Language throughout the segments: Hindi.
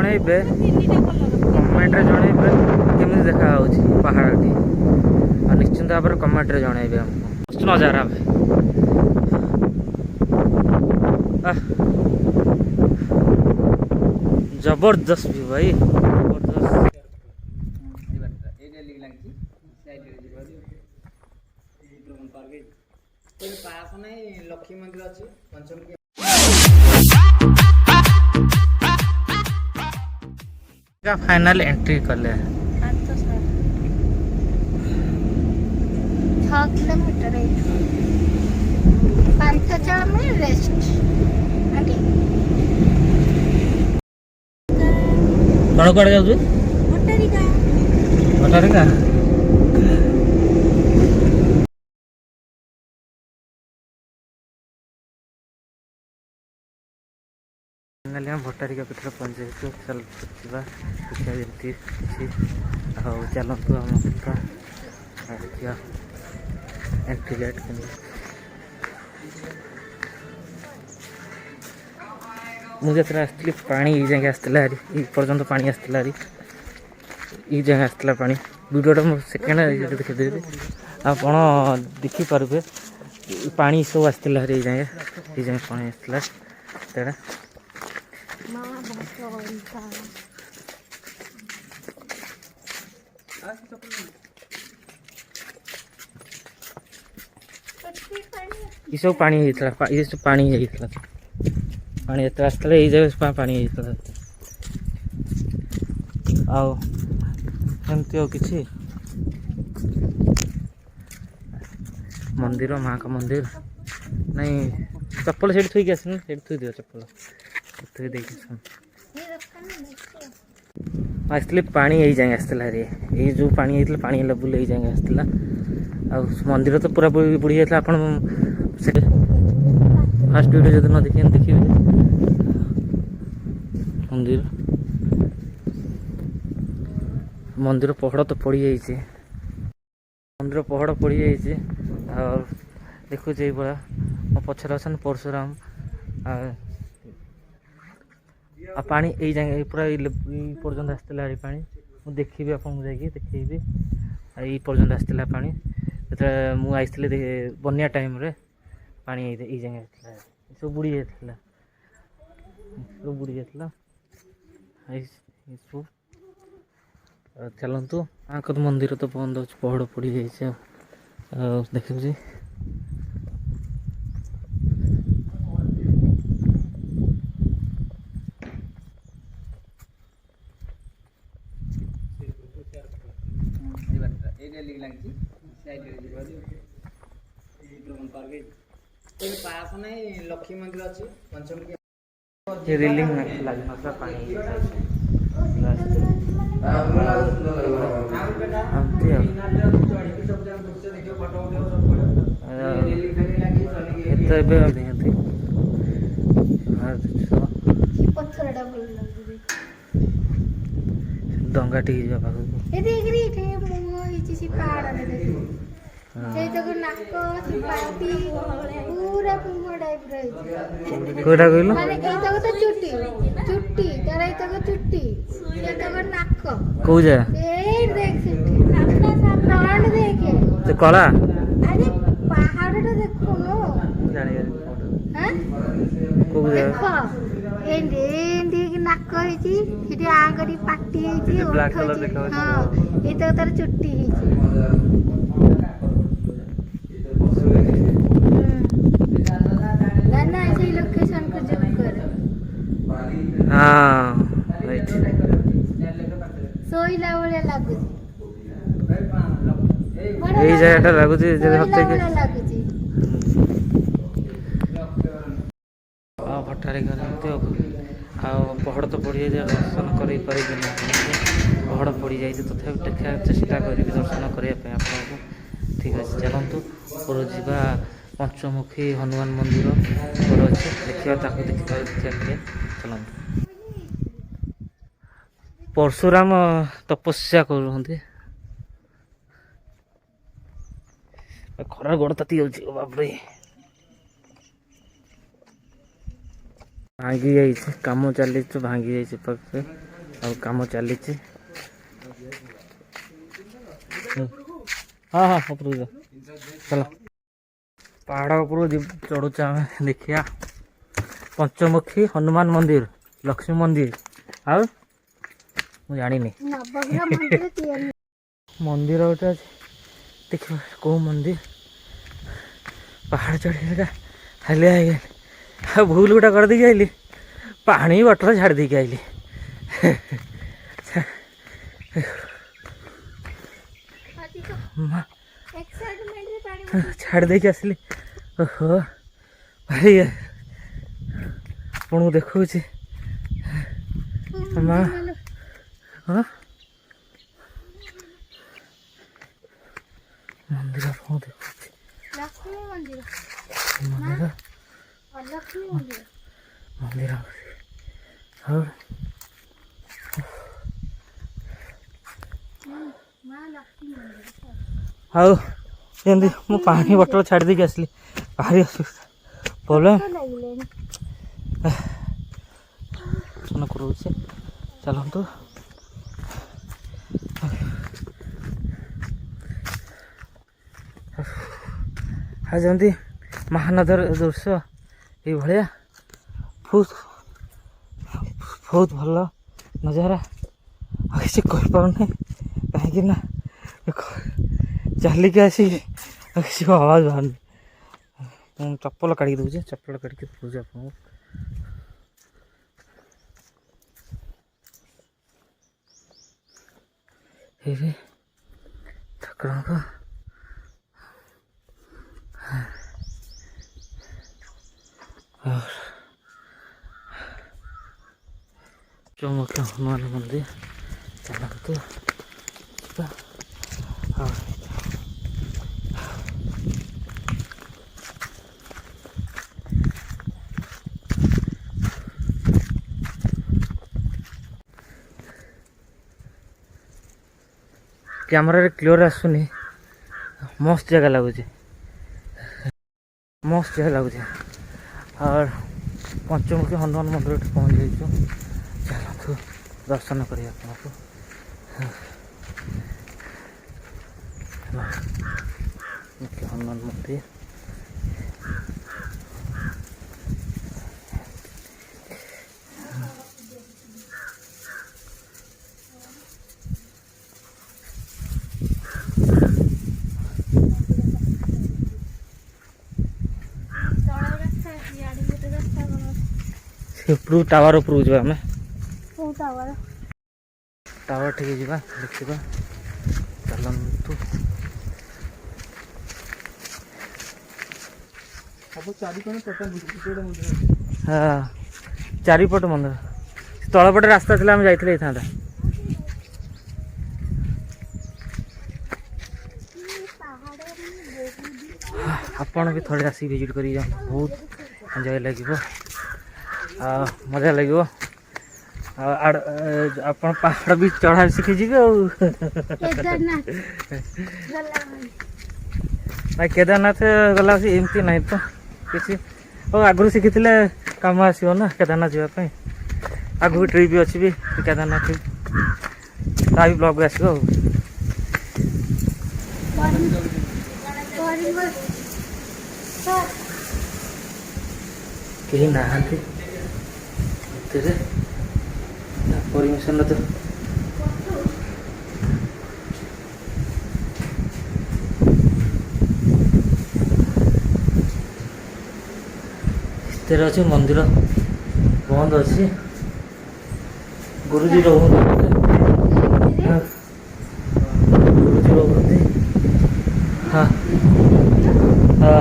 जनइबे कमेंट रे जनइबे केमि देखा होछि पहाड़टी और निश्चिंत भाव कमेंट रे जनइबे हमको मस्त नजारा भाई जबरदस्त भी भाई जबरदस्त लक्ष्मी मंदिर अच्छी पंचमुखी फाइनल एंट्री कले 6 किलोमीटर है 5,000 में रेस्ट आगे कौन कौन जाऊ भट्टारिका भट्टारिका भट्टारिका पीठ पहुँचे चल देखा जमी चलतु आम देखिए एंट्री गेट मुझे आसती पानी ये आसला पर्यटन पानी आसला ये आसला पानी वीडियोटा मुझे सेकेंड देखीदेवी आप देखिपारे पानी सब आसला ये पानी आसला तेरा ये सब पानी ये सब पानी पानी ये आसला ये जगह पानी आमती किसी मंदिर माँ का मंदिर नहीं चप्पल से थोक आस थोई दिव चप्पल थोई दे आसती पानी यही जाए आसला ये जो पानी होता पानी लेवल यही जाए आसला मंदिर तो पूरा बुड़ी जाता आप फास्ट वीडियो जो न देखिए देखिए मंदिर मंदिर पहाड़ तो पड़ जाइए मंदिर पहाड़ पड़ जाइए और देखुचे ये भाया मो पचर अच्छा परशुराम पानी यही जाए पूरा पर्यटन आसला पानी मुझे देखी आपको देखी ये पर्यटन आसला पानी जो मुझे बनिया टाइम रे पानी ये जाए सब बुड़ी जाता सब बुड़ी जाता सब चलतु आक मंदिर तो बंद अच्छे पहाड़ पड़ जाइए देखिए लक्ष्मी मंदिर अच्छी पंचमुखी रिलिंग लगी पानी डंगा टी पूरा कोटा कहलु माने एतक तो चुट्टी चुट्टी तेरा एतक चुट्टी एतक नाक को जा ए देख सेठी फ्रंट देखे तो कला अरे पहाड़ तो देखो नो जानी हां को जा देखो एंडी की नाक होईची सेठी आंगरी पाटी होईची ब्लैक कलर देखा हां एतक तार चुट्टी होईची हाँ सोईला वाला लागुची यही जगह लागुची भट्टारिका पहाड़ तो पड़ जाए दर्शन कर पहाड़ पड़ जाए तथा देखा चेष्टा करी दर्शन करने आपको ठीक अच्छे चलतु ऊपर जा पंचमुखी हनुमान मंदिर अच्छे देखा देखा चलते परशुराम तपस्या कर खरा गोड़ ताती जाऊँ बापरे भांगी जाइए कम चली भांगी जाइए ଆଉ କାମ ଚାଲିଛି। ହଁ ହଁ ଉପରକୁ ଯା ଚାଲ ପାହାଡ଼ ଉପରକୁ ଚଢ଼ୁଛୁ ଆମେ। ଦେଖିବା ପଞ୍ଚମୁଖୀ ହନୁମାନ ମନ୍ଦିର, ଲକ୍ଷ୍ମୀ ମନ୍ଦିର, ଆଉ ମୁଁ ଜାଣିନି ନବଗ୍ରହ ମନ୍ଦିର ତିଆରି ମନ୍ଦିର ଗୋଟେ ଅଛି। ଦେଖିବା କେଉଁ ମନ୍ଦିର। ପାହାଡ଼ ଚଢ଼ିବାଟା ହାଲିଆ ହେଇଗଲି ଆଉ ଭୁଲ ଗୋଟେ କରିଦେଇକି ଆଇଲି, ପାଣି ବଟଲ ଛାଡ଼ି ଦେଇକି ଆଇଲି। ଏକ୍ସାଇଟମେଣ୍ଟରେ ପାଣି ବୋତଲ ଛାଡ଼ି ଦେଇକି ଆସିଲି। ଓହୋ ଭାଇ ଆପଣଙ୍କୁ ଦେଖାଉଛି ମା। ହଁ ମନ୍ଦିର ଆପଣଙ୍କୁ ଦେଖାଉଛି। ଲକ୍ଷ୍ମୀ ମନ୍ଦିର, ମନ୍ଦିର ଲକ୍ଷ୍ମୀ ମନ୍ଦିର। ମନ୍ଦିର ଆଉ ମା ଲକ୍ଷ୍ମୀ ମନ୍ଦିର। ଆଉ ଏମିତି ମୁଁ ପାଣି ବଟଲ ଛାଡ଼ି ଦେଇକି ଆସିଲି। ଭାରି ଅସୁବିଧା ପ୍ରୋବ୍ଲେମ୍ ଲାଗିଲେଣି ଦର୍ଶନ କରୁଛି। ଚାଲନ୍ତୁ ଆଉ ଯେମିତି ମହାନଦୀର ଦୃଶ୍ୟ ଏଇଭଳିଆ ବହୁତ ବହୁତ ଭଲ ନଜାରା। ଆଉ କିଛି କହିପାରୁନି କାହିଁକି ନା ଚାଲିକି ଆସି ଆଉ କିଛି ଆୱାଜ ବାହାରୁନି। ମୁଁ ଚପଲ କାଢ଼ିକି ଦେଉଛି, ଚପଲ କାଢ଼ିକି ଦେଉଛି ଆପଣଙ୍କୁ। ଏଇଠି ଠାକୁରଙ୍କ ଚମୁଖୀ ହନୁମାନ ମନ୍ଦିର। ଚାଲନ୍ତୁ ଯିବା। ଆଉ କ୍ୟାମେରାରେ କ୍ଲିଅର ଆସୁନି। ମସ୍ତ ଜାଗା ଲାଗୁଛି, ମସ୍ତ ଜାଗା ଲାଗୁଛି। ଆଉ ପଞ୍ଚମୁଖୀ ହନୁମାନ ମନ୍ଦିରଠି ପହଞ୍ଚି ଯାଇଛୁ। ଚାଲନ୍ତୁ ଦର୍ଶନ କରିବା ଆପଣଙ୍କୁ। ହନୁମାନ ମନ୍ଦିର ସେ ଉପରୁ ଟାୱାର ଉପରକୁ ଯିବା। ଆମେ କୋଉ ଟାୱାର? ଟାୱାର ଠିକ ଯିବା, ଦେଖିବା। ଚାଲନ୍ତୁ ହଁ ଚାରିପଟ ମନ୍ଦିର। ତଳପଟେ ରାସ୍ତା ଥିଲା, ଆମେ ଯାଇଥିଲେ ହେଇଥାନ୍ତା। ଆପଣ ବି ଥରେ ଆସିକି ଭିଜିଟ୍ କରିକି ଯାଆନ୍ତୁ, ବହୁତ ଏନ୍ଜୟ ଲାଗିବ ଆଉ ମଜା ଲାଗିବ। ଆଉ ଆପଣ ପାହାଡ଼ ବି ଚଢ଼ା ଶିଖିଯିବେ ଆଉ। ଭାଇ କେଦାରନାଥ ଗଲା ଏମିତି ନାହିଁ ତ କିଛି। ଆଉ ଆଗରୁ ଶିଖିଥିଲେ କାମ ଆସିବ ନା କେଦାରନାଥ ଯିବା ପାଇଁ। ଆଗକୁ ଟ୍ରିପ୍ ବି ଅଛି ବି କେଦାରନାଥ ଟ୍ରିପ୍, ତା ବି ବ୍ଲଗ୍ ଆସିବ ଆଉ। କେହି ନାହାନ୍ତି ଭିତରେ, ପରମିଶନ ତ ଭିତରେ ଅଛି। ମନ୍ଦିର ବନ୍ଦ ଅଛି, ଗୁରୁଜୀ ରହୁଛନ୍ତି। ଗୁରୁଜୀ ରହୁଛନ୍ତି। ହଁ ହଁ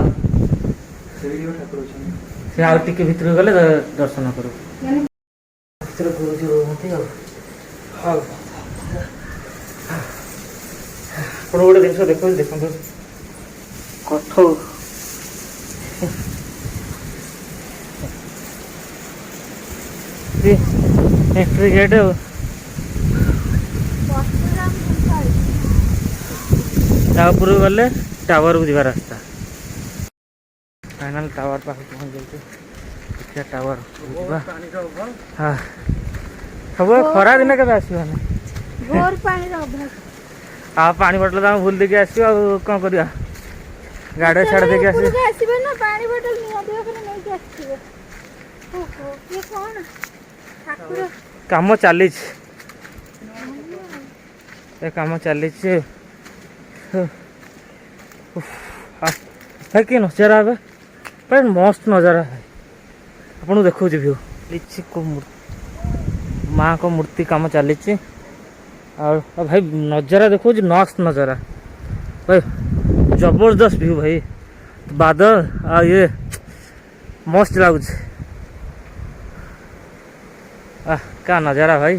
ସେ ଆଉ ଟିକେ ଭିତରକୁ ଗଲେ ଦର୍ଶନ କରୁ। ଭିତରେ ଗୁରୁଜୀ ରହୁଛନ୍ତି ଆଉ। ହଉ ଆପଣ ଗୋଟେ ଜିନିଷ ଦେଖନ୍ତୁ, ଦେଖନ୍ତୁ କଠଉ ଏଣ୍ଟ୍ରି ଗେଟ୍ ଆଉ। ତା ଉପରକୁ ଗଲେ ଟାୱାରକୁ ଯିବା ରାସ୍ତା। ଫାଇନାଲ ଟାୱାର ପାଖକୁ ପହଞ୍ଚି ଯାଇଛୁ। ଦେଖିବା ଟାୱାର ଯିବା। ହଁ सब खरा दिन के आसबानी भोर पानी अभाव आ पानी बोतल तो भूल देके आस कौन कर गाड़ी छाड़ देके आस आसबे ना पानी बोतल निहाती भाବରେ ନେଇକି ଆସିବେ ओहो ये कौन ठाकुर काम चली काम चली है कि नजारा है भाई मस्त नजारा है आपको देखो व्यू लिची को माँ को मूर्ति काम चली और भाई नजारा देखो मस्त नजारा भाई जबरदस्त व्यू भाई बादल आ ये मस्त लगुच क्या नजारा भाई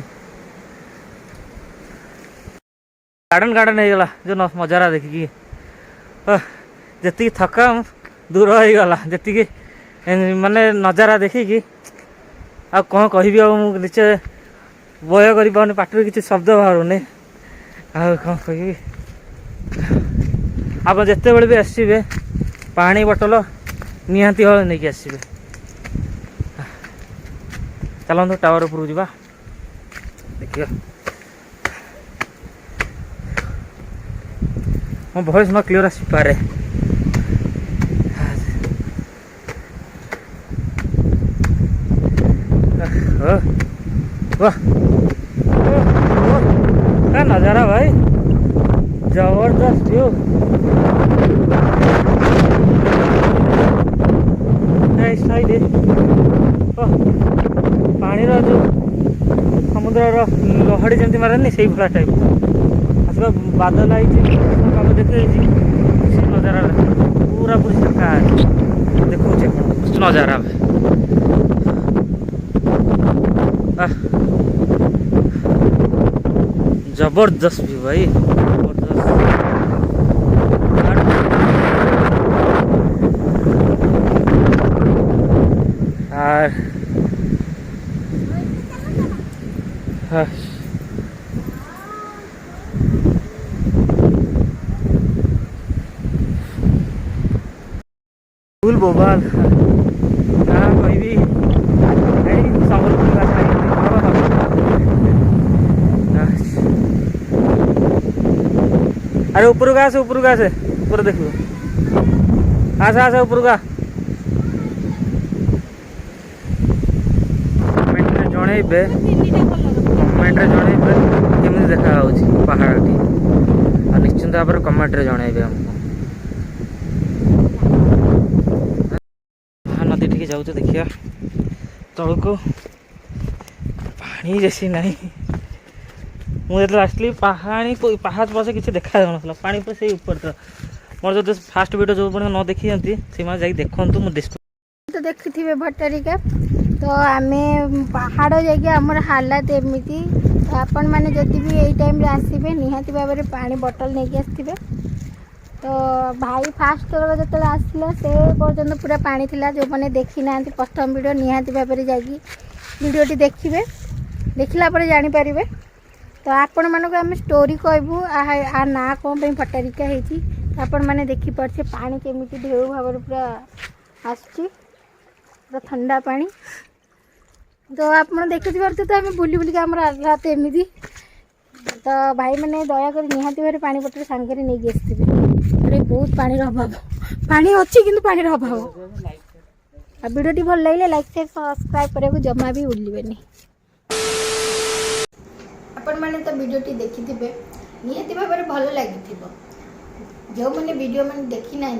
गार्डन गार्डन हो गला जो नजारा देखिकी जी थका दूर हो गला जी माने नजारा देखिकी आ कौन कह नीचे बय कर पार्टी किसी शब्द बाहर कौन कह आप जिते बड़े भी आसवे पानी बोतल निहाती भाव नहीं आसवे चलते टावर उपरू जा देखिए मो वॉइस न क्लियर आसपे वाह क्या नजारा भाई जबरदस्त व्यू साइड पानी जो समुद्र लहड़ी जमी मारे से भाया टाइप आसवा बादल आई कम देखे से नजारा पूरा पूरी शाखा देखो नजारा जबरदस्त भी भाई जबरदस्त फुल बोबाल कहाँ कहबी अरे ऊपर का ऊपर देखो आस आस ऊपर का कमेंट जनइबे केमी देखा पहाड़ी और निश्चिंत भाव में कमेंट जनइबे हमको नदी टी जाऊ देखिया तल को पानी जैसी नहीं मुझे आसली पहाड़ी पहाड़ पास किसी देखा जाऊन पानी पर से ऊपर तो मोर जो फास्ट वीडियो जो न देखी से देखु मुझे तो देखिए भट्टारिका तो आम पहाड़ जामर हालात एमती तो आपण मैंने जदि भी यही टाइम आसबे निहाती भाव में पानी बोतल नहीं आसवे तो भाई फास्ट थर जो आसला से पर्यटन पूरा पानी थिला जो मैंने देखी ना प्रथम वीडियो निहाती भाव में जाकि वीडियोटी देखिए देखला पर जानीपारे तो आपण मानक आम स्टोरी कहबू आ ना कौन भट्टारिका होती आपण मैंने देखिपे पानी केमी ढेउ भाव पूरा आसुची पूरा ठंडा पानी तो आप देखिपे तो आम बुली बुलिक आम हाथ एमती तो भाई मैंने दयाक निहाती भाव पानी बोतल सांगे नहीं आसते अरे बहुत पानी अभाव पानी अच्छी कि पानी अभाव आ वीडियोटी भल लगे लाइक शेयर सब्सक्राइब करने को जमा भी भूलिए आपण मैंने तो वीडियोटी देखी निहाती भाव में भल लगी जो मैंने वीडियो मैंने देखी ना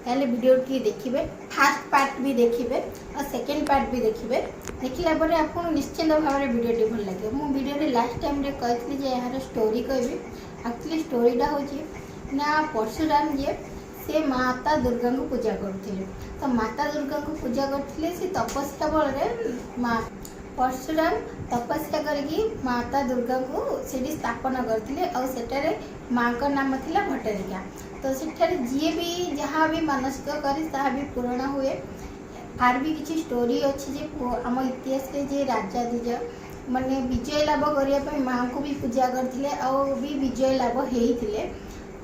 ताले वीडियोटी देखिए फास्ट पार्ट भी देखिए और सेकेंड पार्ट भी देखिए देखला पर आपको निश्चिंत भाव में वीडियोटी भल लगे मु वीडियो लास्ट टाइम रे कहती यार स्टोरी कहबी एक्चुअली स्टोरीटा हूँ ना परशुराम जी से माता दुर्गा को पूजा करते तो माता दुर्गा को पूजा करते से तपस्या बल परशुराम तपस्या करके माता दुर्गा को सेठी स्थापना करते और सेठारे माँ का नाम थिला भट्टारिका तो सेठारे जी भी जहाँ भी मानसिक करे भी पूरण हुए आर भी किसी स्टोरी अच्छी जे आम इतिहास रे जे राजा दिज माने विजय लाभ करने माँ को भी पूजा करते और भी विजय लाभ होते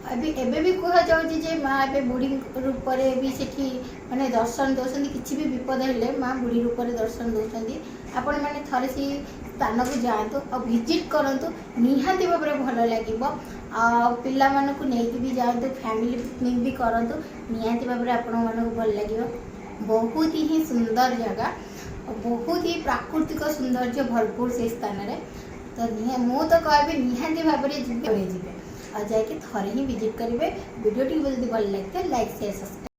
एबे भी कह जाऊँगी माँ एवं बुढ़ी रूप भी सेठी माने दर्शन दौरान किसी भी विपद हेले माँ बुढ़ी रूप दर्शन दौरान आपण मैंने थरे सी स्थान को जातु और विजिट करूँ निहाती भाव में भल लगे पिला मानक नहीं भी जातु फैमिली पिकनिक भी करूँ निहाती भाव में आपण भल लगे बहुत ही सुंदर जगह बहुत ही प्राकृतिक सौंदर्य भरपूर से स्थान में तो मु तो कहबी निहाती भाव में जी और जाकि थरे ही विजिट करेंगे वीडियो टी भल लगे लाइक शेयर सब्सक्राइब।